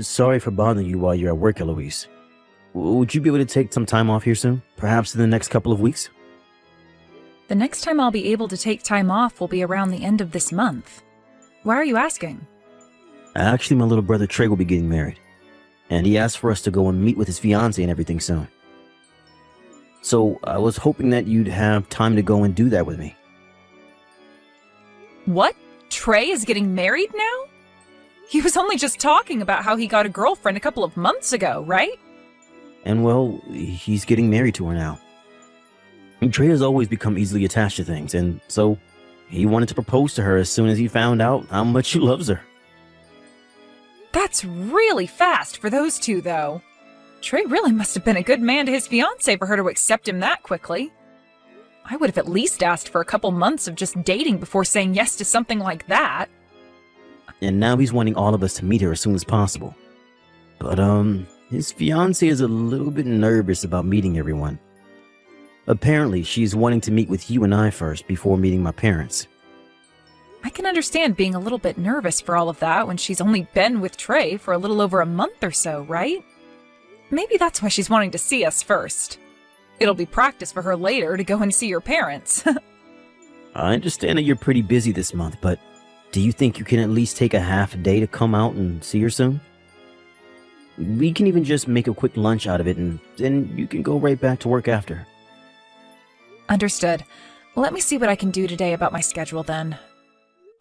Sorry for bothering you while you're at work, Eloise. Would you be able to take some time off here soon? Perhaps in the next couple of weeks? The next time I'll be able to take time off will be around the end of this month. Why are you asking? Actually, my little brother Trey will be getting married. And he asked for us to go and meet with his fiancé and everything soon. So I was hoping that you'd have time to go and do that with me. What? Trey is getting married now? He was only just talking about how he got a girlfriend a couple of months ago, right? And well, he's getting married to her now. And Trey has always become easily attached to things, and so he wanted to propose to her as soon as he found out how much he loves her. That's really fast for those two, though. Trey really must have been a good man to his fiancée for her to accept him that quickly. I would have at least asked for a couple months of just dating before saying yes to something like that. And now he's wanting all of us to meet her as soon as possible. But, his fiancée is a little bit nervous about meeting everyone. Apparently, she's wanting to meet with you and I first before meeting my parents. I can understand being a little bit nervous for all of that when she's only been with Trey for a little over a month or so, right? Maybe that's why she's wanting to see us first. It'll be practice for her later to go and see your parents. I understand that you're pretty busy this month, but do you think you can at least take a half a day to come out and see her soon? We can even just make a quick lunch out of it, and then you can go right back to work after. Understood. Let me see what I can do today about my schedule then.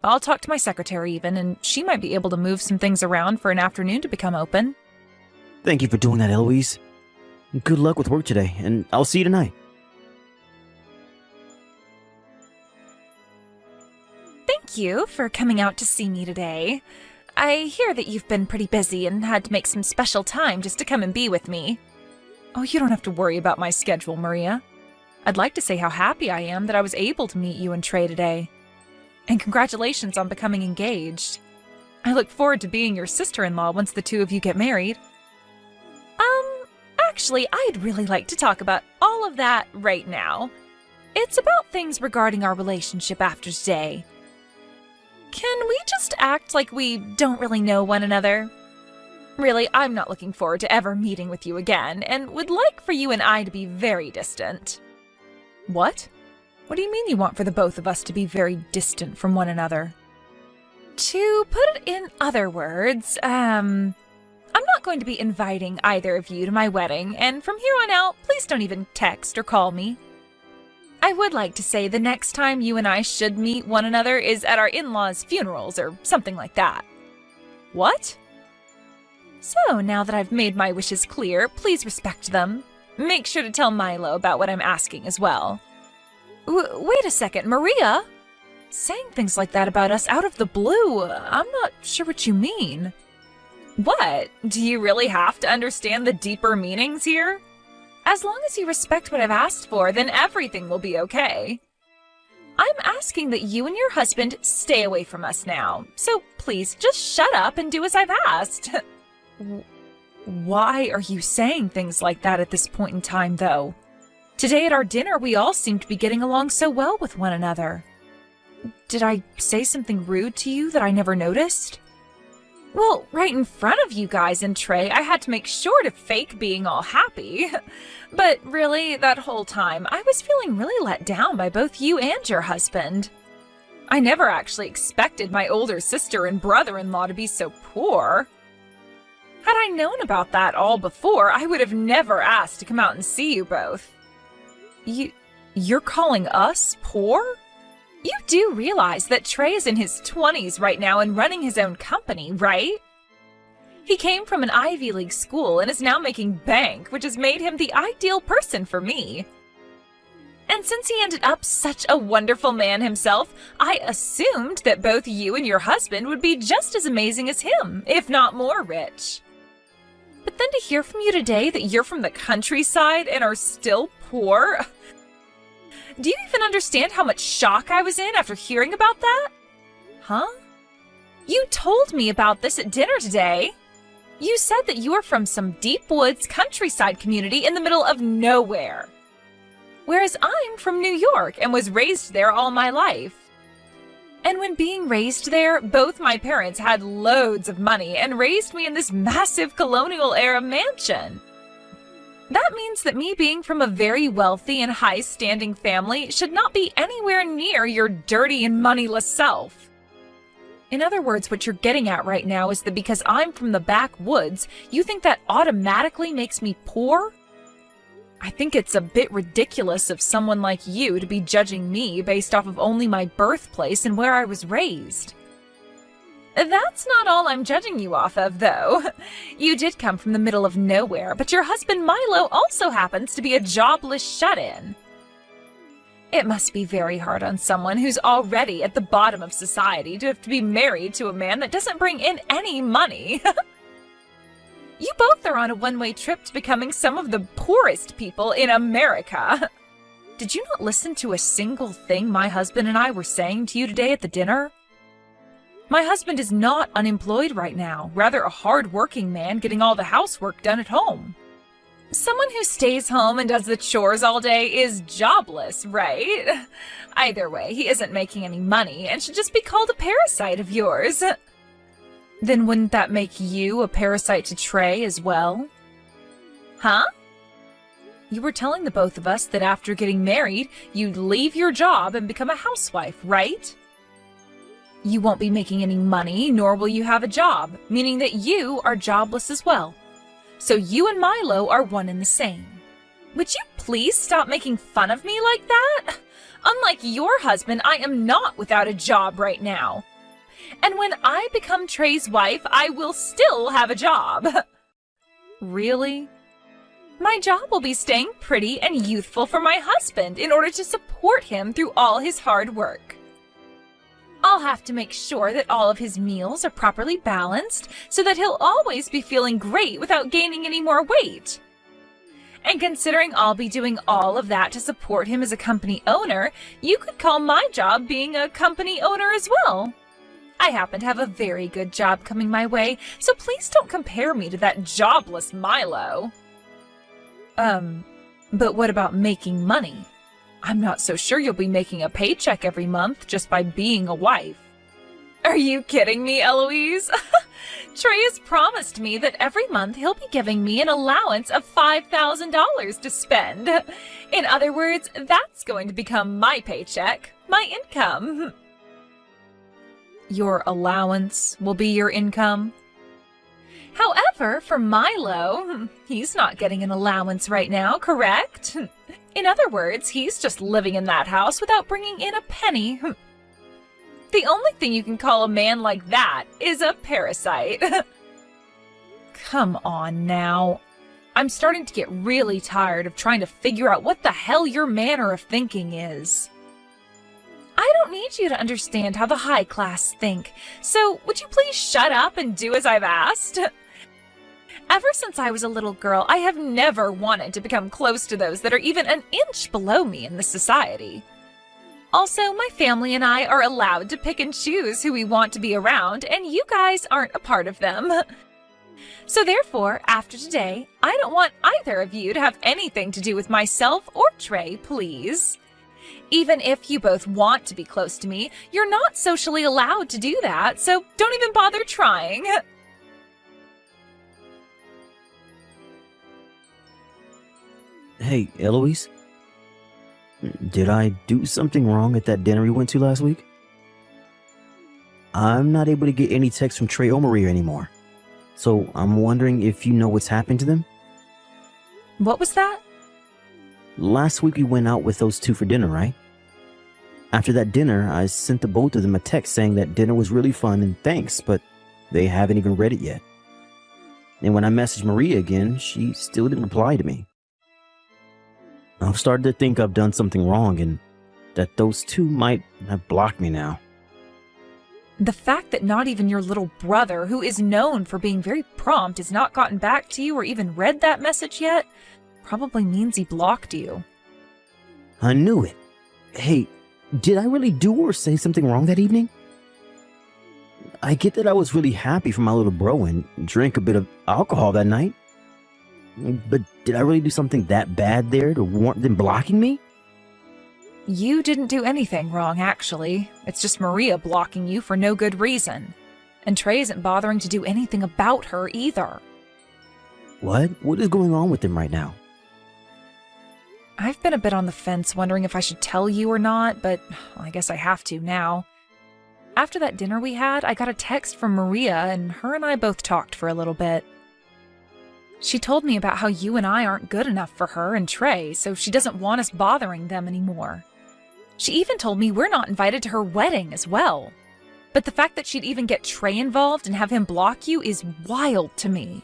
I'll talk to my secretary even, and she might be able to move some things around for an afternoon to become open. Thank you for doing that, Eloise. Good luck with work today, and I'll see you tonight. Thank you for coming out to see me today. I hear that you've been pretty busy and had to make some special time just to come and be with me. Oh, you don't have to worry about my schedule, Maria. I'd like to say how happy I am that I was able to meet you and Trey today. And congratulations on becoming engaged. I look forward to being your sister-in-law once the two of you get married. Actually, I'd really like to talk about all of that right now. It's about things regarding our relationship after today. Can we just act like we don't really know one another? Really, I'm not looking forward to ever meeting with you again, and would like for you and I to be very distant. What? What do you mean you want for the both of us to be very distant from one another? To put it in other words, I'm not going to be inviting either of you to my wedding, and from here on out, please don't even text or call me. I would like to say the next time you and I should meet one another is at our in-laws' funerals or something like that. What? So, now that I've made my wishes clear, please respect them. Make sure to tell Milo about what I'm asking as well. Wait a second, Maria? Saying things like that about us out of the blue, I'm not sure what you mean. What? Do you really have to understand the deeper meanings here? As long as you respect what I've asked for, then everything will be okay. I'm asking that you and your husband stay away from us now, so please just shut up and do as I've asked. Why are you saying things like that at this point in time, though? Today at our dinner, we all seem to be getting along so well with one another. Did I say something rude to you that I never noticed? Well, right in front of you guys and Trey, I had to make sure to fake being all happy. But really, that whole time, I was feeling really let down by both you and your husband. I never actually expected my older sister and brother-in-law to be so poor. Had I known about that all before, I would have never asked to come out and see you both. You're calling us poor? You do realize that Trey is in his 20s right now and running his own company, right? He came from an Ivy League school and is now making bank, which has made him the ideal person for me. And since he ended up such a wonderful man himself, I assumed that both you and your husband would be just as amazing as him, if not more rich. But then to hear from you today that you're from the countryside and are still poor... Do you even understand how much shock I was in after hearing about that? Huh? You told me about this at dinner today. You said that you are from some deep woods countryside community in the middle of nowhere. Whereas I'm from New York and was raised there all my life. And when being raised there, both my parents had loads of money and raised me in this massive colonial-era mansion. That means that me being from a very wealthy and high-standing family should not be anywhere near your dirty and moneyless self. In other words, what you're getting at right now is that because I'm from the backwoods, you think that automatically makes me poor? I think it's a bit ridiculous of someone like you to be judging me based off of only my birthplace and where I was raised. That's not all I'm judging you off of, though. You did come from the middle of nowhere, but your husband Milo also happens to be a jobless shut-in. It must be very hard on someone who's already at the bottom of society to have to be married to a man that doesn't bring in any money. You both are on a one-way trip to becoming some of the poorest people in America. Did you not listen to a single thing my husband and I were saying to you today at the dinner? My husband is not unemployed right now, rather a hard-working man getting all the housework done at home. Someone who stays home and does the chores all day is jobless, right? Either way, he isn't making any money and should just be called a parasite of yours. Then wouldn't that make you a parasite to Trey as well? Huh? You were telling the both of us that after getting married, you'd leave your job and become a housewife, right? You won't be making any money, nor will you have a job, meaning that you are jobless as well. So you and Milo are one and the same. Would you please stop making fun of me like that? Unlike your husband, I am not without a job right now. And when I become Trey's wife, I will still have a job. Really? My job will be staying pretty and youthful for my husband in order to support him through all his hard work. I'll have to make sure that all of his meals are properly balanced so that he'll always be feeling great without gaining any more weight. And considering I'll be doing all of that to support him as a company owner, you could call my job being a company owner as well. I happen to have a very good job coming my way, so please don't compare me to that jobless Milo. But what about making money? I'm not so sure you'll be making a paycheck every month just by being a wife. Are you kidding me, Eloise? Trey has promised me that every month he'll be giving me an allowance of $5,000 to spend. In other words, that's going to become my paycheck, my income. Your allowance will be your income? However, for Milo, he's not getting an allowance right now, correct? In other words, he's just living in that house without bringing in a penny. The only thing you can call a man like that is a parasite. Come on now. I'm starting to get really tired of trying to figure out what the hell your manner of thinking is. I don't need you to understand how the high class think, so would you please shut up and do as I've asked? Ever since I was a little girl, I have never wanted to become close to those that are even an inch below me in this society. Also, my family and I are allowed to pick and choose who we want to be around, and you guys aren't a part of them. So therefore, after today, I don't want either of you to have anything to do with myself or Trey, please. Even if you both want to be close to me, you're not socially allowed to do that, so don't even bother trying. Hey, Eloise? Did I do something wrong at that dinner we went to last week? I'm not able to get any texts from Trey or Maria anymore. So I'm wondering if you know what's happened to them? What was that? Last week we went out with those two for dinner, right? After that dinner, I sent the both of them a text saying that dinner was really fun and thanks, but they haven't even read it yet. And when I messaged Maria again, she still didn't reply to me. I've started to think I've done something wrong and that those two might have blocked me now. The fact that not even your little brother, who is known for being very prompt, has not gotten back to you or even read that message yet, probably means he blocked you. I knew it. Hey, did I really do or say something wrong that evening? I get that I was really happy for my little bro and drank a bit of alcohol that night. But did I really do something that bad there to warrant them blocking me? You didn't do anything wrong, actually. It's just Maria blocking you for no good reason. And Trey isn't bothering to do anything about her either. What? What is going on with him right now? I've been a bit on the fence, wondering if I should tell you or not, but I guess I have to now. After that dinner we had, I got a text from Maria, and her and I both talked for a little bit. She told me about how you and I aren't good enough for her and Trey, so she doesn't want us bothering them anymore. She even told me we're not invited to her wedding as well. But the fact that she'd even get Trey involved and have him block you is wild to me.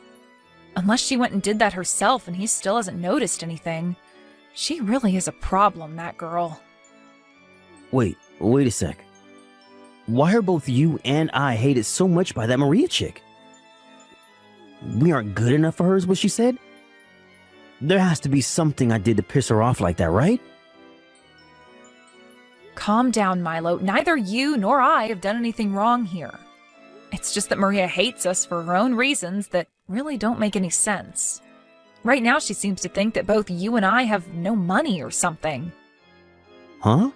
Unless she went and did that herself and he still hasn't noticed anything. She really is a problem, that girl. Wait a sec. Why are both you and I hated so much by that Maria chick? We aren't good enough for her is what she said? There has to be something I did to piss her off like that, right? Calm down, Milo. Neither you nor I have done anything wrong here. It's just that Maria hates us for her own reasons that really don't make any sense. Right now she seems to think that both you and I have no money or something. Huh?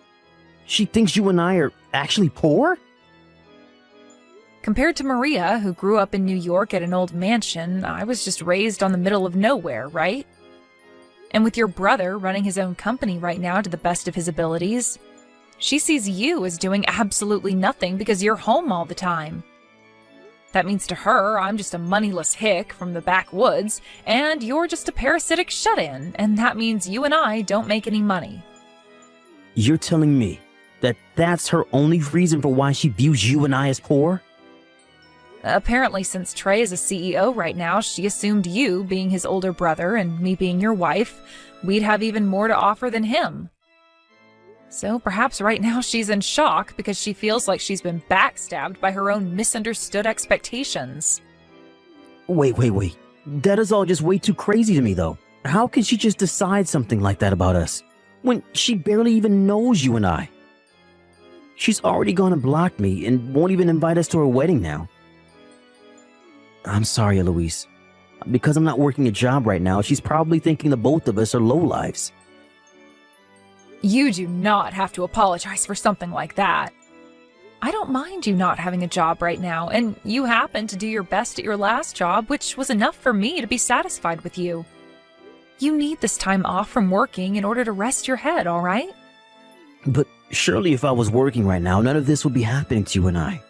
She thinks you and I are actually poor? Compared to Maria, who grew up in New York at an old mansion, I was just raised on the middle of nowhere, right? And with your brother running his own company right now to the best of his abilities, she sees you as doing absolutely nothing because you're home all the time. That means to her, I'm just a moneyless hick from the backwoods, and you're just a parasitic shut-in, and that means you and I don't make any money. You're telling me that that's her only reason for why she views you and I as poor? Apparently, since Trey is a CEO right now, she assumed you, being his older brother and me being your wife, we'd have even more to offer than him. So perhaps right now she's in shock because she feels like she's been backstabbed by her own misunderstood expectations. Wait. That is all just way too crazy to me, though. How can she just decide something like that about us when she barely even knows you and I? She's already gone and blocked me and won't even invite us to her wedding now. I'm sorry, Eloise. Because I'm not working a job right now, she's probably thinking the both of us are lowlives. You do not have to apologize for something like that. I don't mind you not having a job right now, and you happened to do your best at your last job, which was enough for me to be satisfied with you. You need this time off from working in order to rest your head, all right? But surely if I was working right now, none of this would be happening to you and I.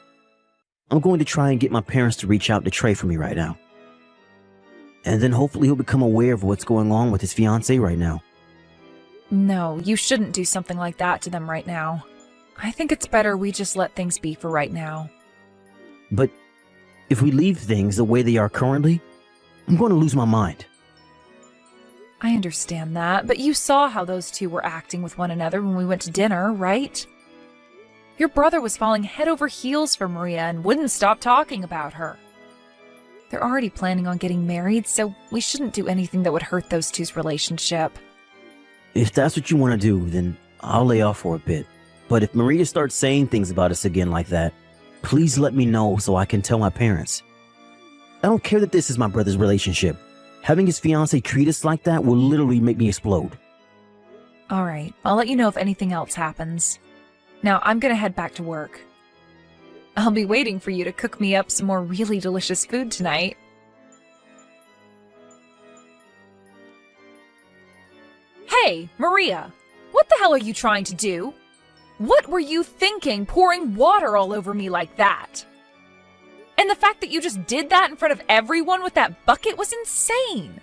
I'm going to try and get my parents to reach out to Trey for me right now. And then hopefully he'll become aware of what's going on with his fiancé right now. No, you shouldn't do something like that to them right now. I think it's better we just let things be for right now. But if we leave things the way they are currently, I'm going to lose my mind. I understand that, but you saw how those two were acting with one another when we went to dinner, right? Your brother was falling head over heels for Maria and wouldn't stop talking about her. They're already planning on getting married, so we shouldn't do anything that would hurt those two's relationship. If that's what you want to do, then I'll lay off for a bit. But if Maria starts saying things about us again like that, please let me know so I can tell my parents. I don't care that this is my brother's relationship. Having his fiancé treat us like that will literally make me explode. All right, I'll let you know if anything else happens. Now, I'm gonna head back to work. I'll be waiting for you to cook me up some more really delicious food tonight. Hey, Maria! What the hell are you trying to do? What were you thinking, pouring water all over me like that? And the fact that you just did that in front of everyone with that bucket was insane!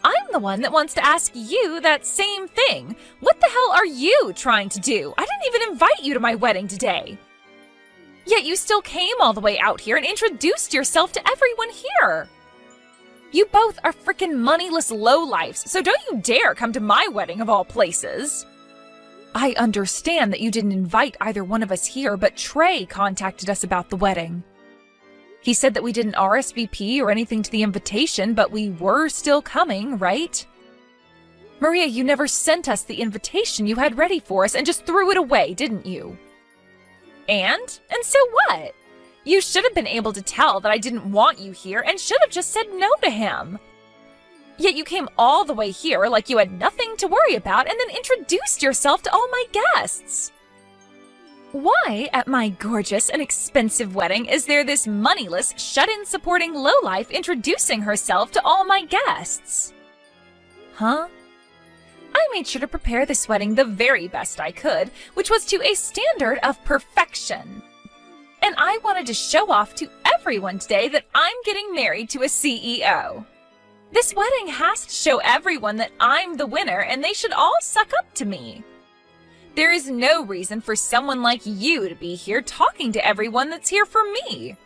I'm the one that wants to ask you that same thing. What the hell are you trying to do? I didn't even invite you to my wedding today. Yet you still came all the way out here and introduced yourself to everyone here. You both are frickin' moneyless lowlifes, so don't you dare come to my wedding of all places. I understand that you didn't invite either one of us here, but Trey contacted us about the wedding. He said that we didn't RSVP or anything to the invitation, but we were still coming, right? Maria, you never sent us the invitation you had ready for us and just threw it away, didn't you? And so what? You should have been able to tell that I didn't want you here and should have just said no to him. Yet you came all the way here like you had nothing to worry about and then introduced yourself to all my guests. Why, at my gorgeous and expensive wedding, is there this moneyless, shut-in supporting lowlife introducing herself to all my guests? Huh? I made sure to prepare this wedding the very best I could, which was to a standard of perfection. And I wanted to show off to everyone today that I'm getting married to a CEO. This wedding has to show everyone that I'm the winner and they should all suck up to me. There is no reason for someone like you to be here talking to everyone that's here for me.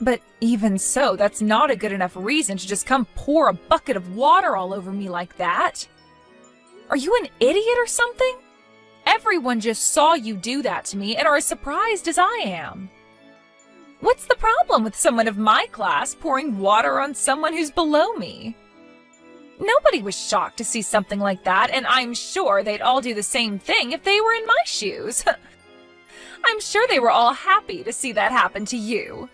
But even so, that's not a good enough reason to just come pour a bucket of water all over me like that. Are you an idiot or something? Everyone just saw you do that to me and are as surprised as I am. What's the problem with someone of my class pouring water on someone who's below me? Nobody was shocked to see something like that, and I'm sure they'd all do the same thing if they were in my shoes. I'm sure they were all happy to see that happen to you.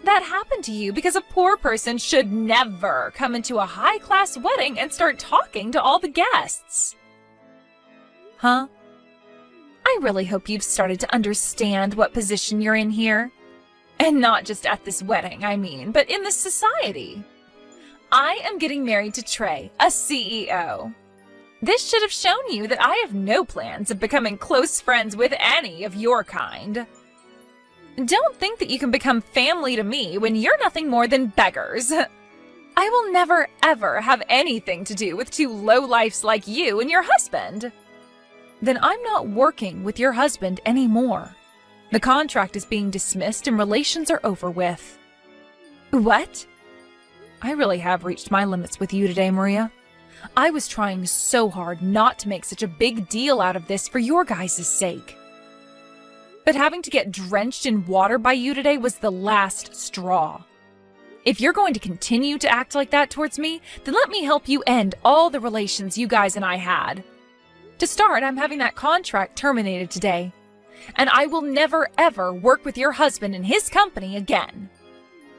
That happened to you because a poor person should never come into a high-class wedding and start talking to all the guests. Huh? I really hope you've started to understand what position you're in here. And not just at this wedding, I mean, but in this society. I am getting married to Trey, a CEO. This should have shown you that I have no plans of becoming close friends with any of your kind. Don't think that you can become family to me when you're nothing more than beggars. I will never, ever have anything to do with two lowlifes like you and your husband. Then I'm not working with your husband anymore. The contract is being dismissed and relations are over with. What? I really have reached my limits with you today, Maria. I was trying so hard not to make such a big deal out of this for your guys' sake. But having to get drenched in water by you today was the last straw. If you're going to continue to act like that towards me, then let me help you end all the relations you guys and I had. To start, I'm having that contract terminated today. And I will never ever work with your husband and his company again.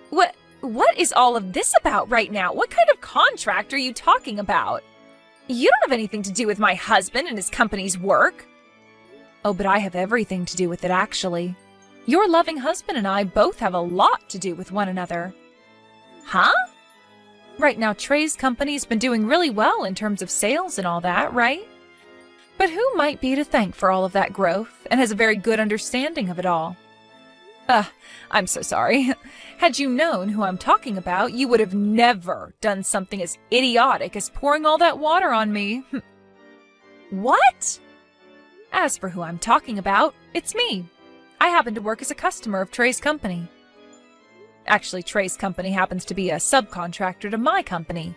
What is all of this about right now? What kind of contract are you talking about? You don't have anything to do with my husband and his company's work. Oh, but I have everything to do with it, actually. Your loving husband and I both have a lot to do with one another. Huh? Right now, Trey's company's been doing really well in terms of sales and all that, right? But who might be to thank for all of that growth and has a very good understanding of it all? I'm so sorry. Had you known who I'm talking about, you would have never done something as idiotic as pouring all that water on me. What? As for who I'm talking about, it's me. I happen to work as a customer of Trey's company. Actually, Trey's company happens to be a subcontractor to my company.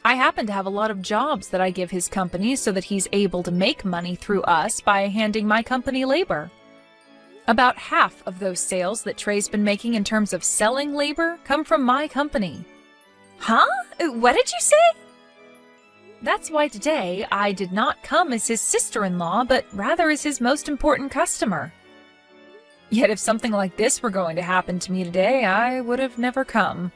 I happen to have a lot of jobs that I give his company so that he's able to make money through us by handing my company labor. About half of those sales that Trey's been making in terms of selling labor come from my company. Huh? What did you say? That's why today I did not come as his sister-in-law, but rather as his most important customer. Yet if something like this were going to happen to me today, I would have never come.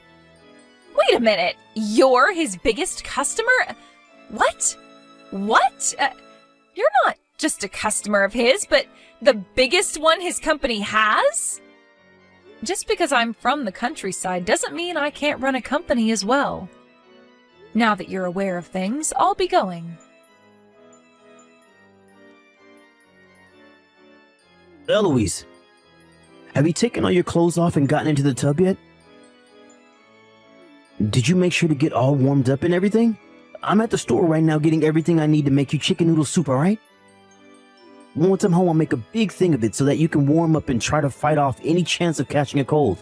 Wait a minute! You're his biggest customer? What? What? You're not just a customer of his, but the biggest one his company has? Just because I'm from the countryside doesn't mean I can't run a company as well. Now that you're aware of things, I'll be going. Eloise, have you taken all your clothes off and gotten into the tub yet? Did you make sure to get all warmed up and everything? I'm at the store right now getting everything I need to make you chicken noodle soup, alright? Once I'm home, I'll make a big thing of it so that you can warm up and try to fight off any chance of catching a cold.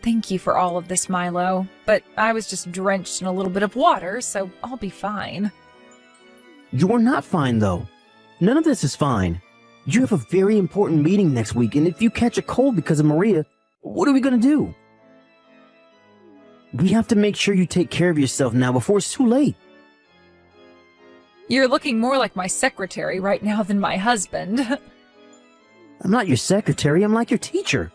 Thank you for all of this, Milo, but I was just drenched in a little bit of water, so I'll be fine. You're not fine, though. None of this is fine. You have a very important meeting next week, and if you catch a cold because of Maria, what are we gonna do? We have to make sure you take care of yourself now before it's too late. You're looking more like my secretary right now than my husband. I'm not your secretary, I'm like your teacher.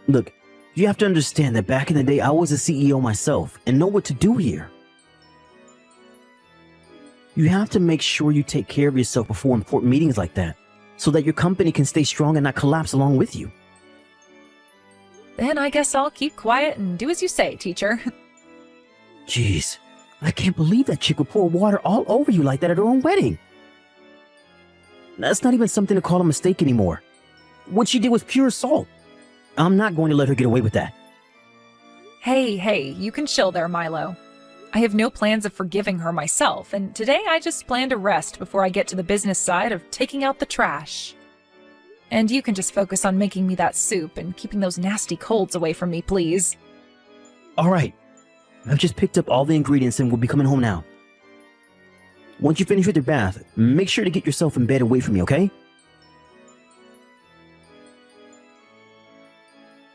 Look, You have to understand that back in the day, I was a CEO myself and know what to do here. You have to make sure you take care of yourself before important meetings like that, so that your company can stay strong and not collapse along with you. Then I guess I'll keep quiet and do as you say, teacher. Jeez, I can't believe that chick would pour water all over you like that at her own wedding. That's not even something to call a mistake anymore. What she did was pure assault. I'm not going to let her get away with that. Hey, you can chill there, Milo. I have no plans of forgiving her myself, and today I just plan to rest before I get to the business side of taking out the trash. And you can just focus on making me that soup and keeping those nasty colds away from me, please. All right. I've just picked up all the ingredients and we'll be coming home now. Once you finish with your bath, make sure to get yourself in bed away from me, okay?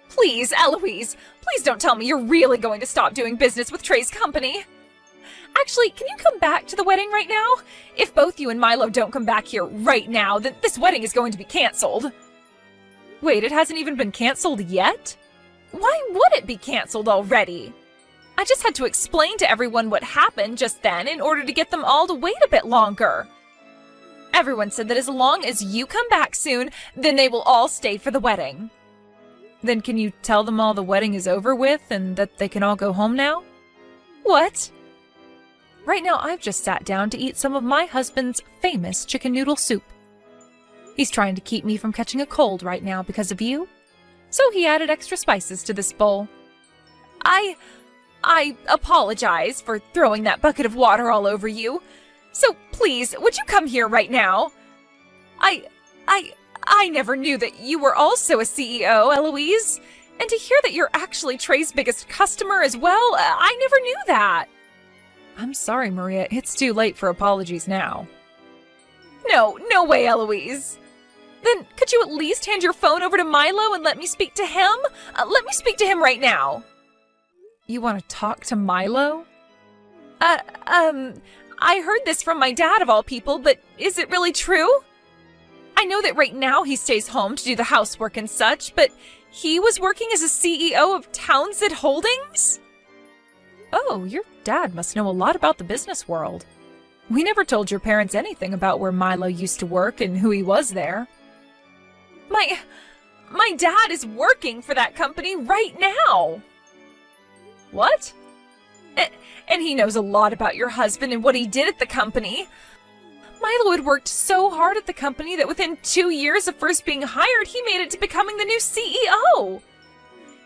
Please, Eloise, please don't tell me you're really going to stop doing business with Trey's company. Actually, can you come back to the wedding right now? If both you and Milo don't come back here right now, then this wedding is going to be canceled. Wait, it hasn't even been canceled yet? Why would it be canceled already? I just had to explain to everyone what happened just then in order to get them all to wait a bit longer. Everyone said that as long as you come back soon, then they will all stay for the wedding. Then can you tell them all the wedding is over with and that they can all go home now? What? Right now I've just sat down to eat some of my husband's famous chicken noodle soup. He's trying to keep me from catching a cold right now because of you, so he added extra spices to this bowl. I apologize for throwing that bucket of water all over you. So please, would you come here right now? I never knew that you were also a CEO, Eloise. And to hear that you're actually Trey's biggest customer as well, I never knew that. I'm sorry, Maria. It's too late for apologies now. No way, Eloise. Then could you at least hand your phone over to Milo and let me speak to him? Let me speak to him right now. You want to talk to Milo? I heard this from my dad of all people, but is it really true? I know that right now he stays home to do the housework and such, but he was working as a CEO of Townsend Holdings? Oh, your dad must know a lot about the business world. We never told your parents anything about where Milo used to work and who he was there. My dad is working for that company right now. What? And he knows a lot about your husband and what he did at the company. Milo had worked so hard at the company that within 2 years of first being hired, he made it to becoming the new CEO.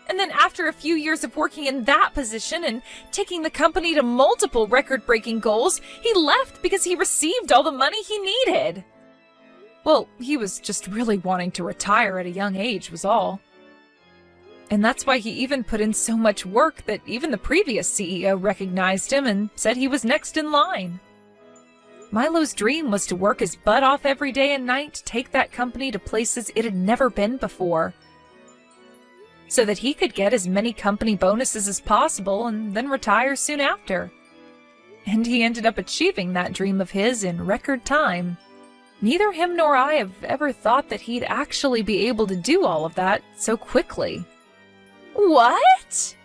And then after a few years of working in that position and taking the company to multiple record-breaking goals, he left because he received all the money he needed. Well, he was just really wanting to retire at a young age was all. And that's why he even put in so much work that even the previous CEO recognized him and said he was next in line. Milo's dream was to work his butt off every day and night to take that company to places it had never been before, so that he could get as many company bonuses as possible and then retire soon after. And he ended up achieving that dream of his in record time. Neither him nor I have ever thought that he'd actually be able to do all of that so quickly. What?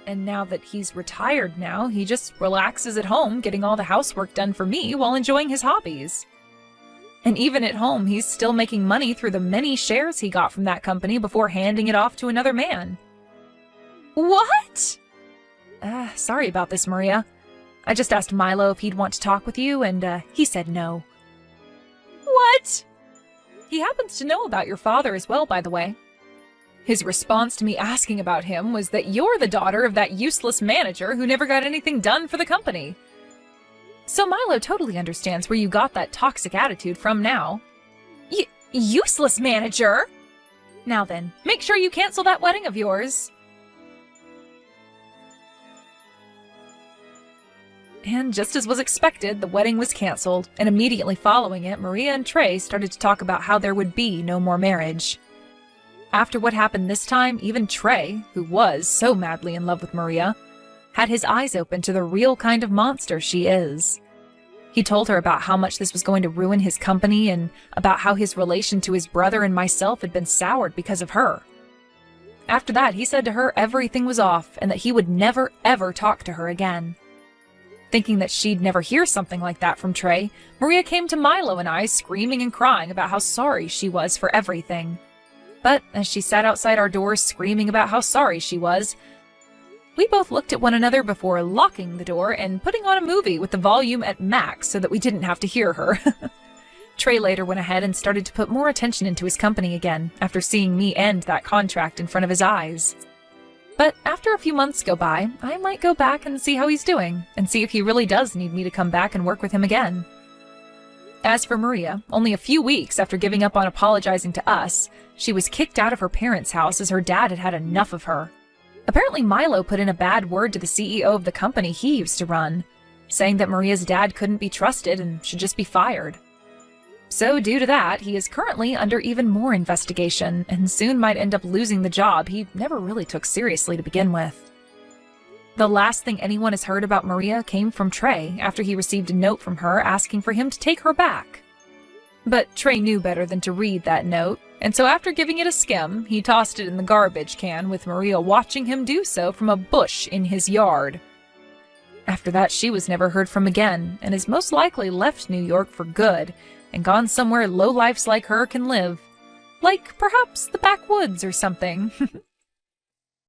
And now that he's retired now, he just relaxes at home, getting all the housework done for me while enjoying his hobbies. And even at home, he's still making money through the many shares he got from that company before handing it off to another man. What? Sorry about this, Maria. I just asked Milo if he'd want to talk with you, and he said no. What? He happens to know about your father as well, by the way. His response to me asking about him was that you're the daughter of that useless manager who never got anything done for the company. So Milo totally understands where you got that toxic attitude from now. Useless manager? Now then, make sure you cancel that wedding of yours. And just as was expected, the wedding was canceled, and immediately following it, Maria and Trey started to talk about how there would be no more marriage. After what happened this time, even Trey, who was so madly in love with Maria, had his eyes open to the real kind of monster she is. He told her about how much this was going to ruin his company and about how his relation to his brother and myself had been soured because of her. after that, he said to her everything was off and that he would never, ever talk to her again. Thinking that she'd never hear something like that from Trey, Maria came to Milo and I screaming and crying about how sorry she was for everything. But as she sat outside our doors screaming about how sorry she was, we both looked at one another before locking the door and putting on a movie with the volume at max so that we didn't have to hear her. Trey later went ahead and started to put more attention into his company again after seeing me end that contract in front of his eyes. But after a few months go by, I might go back and see how he's doing, and see if he really does need me to come back and work with him again. As for Maria, only a few weeks after giving up on apologizing to us, she was kicked out of her parents' house as her dad had had enough of her. Apparently Milo put in a bad word to the CEO of the company he used to run, saying that Maria's dad couldn't be trusted and should just be fired. So due to that, he is currently under even more investigation and soon might end up losing the job he never really took seriously to begin with. The last thing anyone has heard about Maria came from Trey after he received a note from her asking for him to take her back. But Trey knew better than to read that note, and so after giving it a skim, he tossed it in the garbage can with Maria watching him do so from a bush in his yard. After that, she was never heard from again and has most likely left New York for good and gone somewhere lowlifes like her can live. Like perhaps the backwoods or something.